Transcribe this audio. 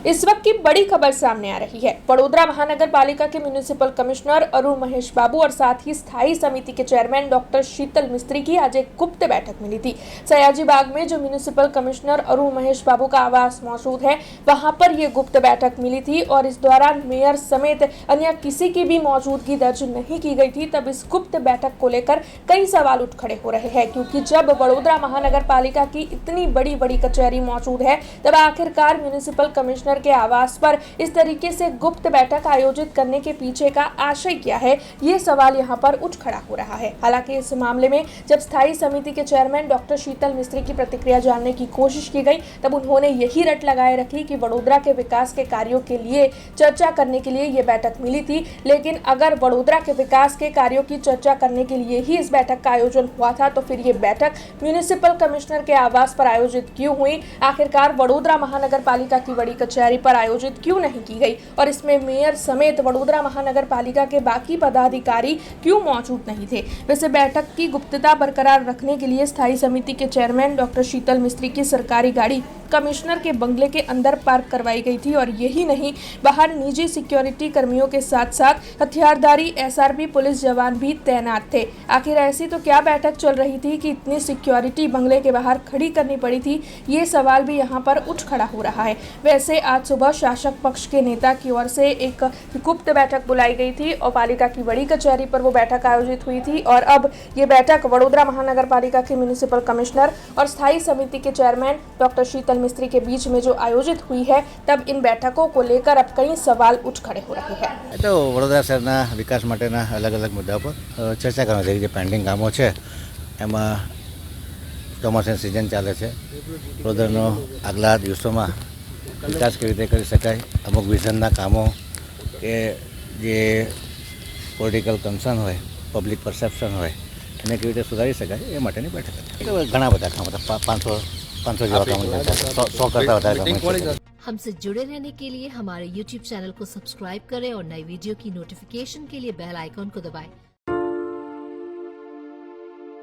इस वक्त की बड़ी खबर सामने आ रही है। वडोदरा महानगर पालिका के म्युनिसिपल कमिश्नर अरुण महेश बाबू और साथ ही स्थायी समिति के चेयरमैन डॉक्टर शीतल मिस्त्री की आज एक गुप्त बैठक मिली थी। सयाजी बाग में जो म्युनिसिपल कमिश्नर अरुण महेश बाबू का आवास मौजूद है, वहां पर ये गुप्त बैठक मिली थी और इस दौरान मेयर समेत अन्य किसी की भी मौजूदगी दर्ज नहीं की गई थी। तब इस गुप्त बैठक को लेकर कई सवाल उठ खड़े हो रहे हैं, क्योंकि जब वडोदरा महानगर पालिका की इतनी बड़ी कचहरी मौजूद है, तब आखिरकार म्युनिसिपल कमिश्नर के आवास पर इस तरीके से गुप्त बैठक आयोजित करने के पीछे का आशय क्या है, ये सवाल यहाँ पर उठ खड़ा हो रहा है। हालांकि इस मामले में जब स्थायी समिति के चेयरमैन डॉक्टर शीतल मिस्त्री की प्रतिक्रिया जानने की कोशिश की गई, तब उन्होंने यही रट लगाए रखी कि वडोदरा के विकास के कार्यों के लिए चर्चा करने के लिए ये बैठक मिली थी। लेकिन अगर वडोदरा के विकास के कार्यों की चर्चा करने के लिए ही इस बैठक का आयोजन हुआ था, तो फिर ये बैठक म्युनिसिपल कमिश्नर के आवास पर आयोजित क्यों हुई? आखिरकार वडोदरा महानगर पालिका की बड़ी कचहरी पर आयोजित क्यों नहीं की गई और इसमें मेयर समेत वडोदरा महानगर पालिका के बाकी पदाधिकारी क्यों मौजूद नहीं थे? वैसे बैठक की गुप्तता बरकरार रखने के लिए स्थायी समिति के चेयरमैन डॉक्टर शीतल मिस्त्री की सरकारी गाड़ी कमिश्नर के बंगले के अंदर पार्क करवाई गई थी और यही नहीं, बाहर निजी सिक्योरिटी कर्मियों के साथ साथ हथियारधारी एसआरपी पुलिस जवान भी तैनात थे। आखिर ऐसी तो क्या बैठक चल रही थी कि इतनी सिक्योरिटी बंगले के बाहर खड़ी करनी पड़ी थी? ये सवाल भी यहाँ पर उठ खड़ा हो रहा है। वैसे आज सुबह शासक पक्ष के नेता की ओर से एक गुप्त बैठक बुलाई गई थी और पालिका की बड़ी कचहरी पर वो बैठक आयोजित हुई थी और अब ये बैठक वडोदरा महानगर पालिका के म्युनिसिपल कमिश्नर और स्थायी समिति के चेयरमैन डॉक्टर शीतल मिस्त्री के बीच में जो आयोजित हुई है, तब इन बैठकों को लेकर अब कई सवाल उठ खड़े हो रहे हैं। तो वडोदरा शहरना विकास माटेना अलग अलग मुद्दा पर चर्चा करવાની જે પેન્ડિંગ કામો છે એમાં ચોમાસાની સિઝન ચાલે છે, વડોદરાનો આગલા દિવસોમાં વિકાસ કેવી રીતે કરી શકાય, અમુક વિઝનના કામો કે જે પોલિટિકલ કન્સર્ન હોય, પબ્લિક પરસેપ્શન હોય એને કેવી રીતે સુધારી શકાય એ માટેની બેઠક હતી। ઘણા બધા કામો હતા, 500 જેવા કામો હતા, 100 કરતાં વધારે કામો। हमसे जुड़े रहने के लिए हमारे YouTube चैनल को सब्सक्राइब करें और नई वीडियो की नोटिफिकेशन के लिए बेल आइकॉन को दबाएं।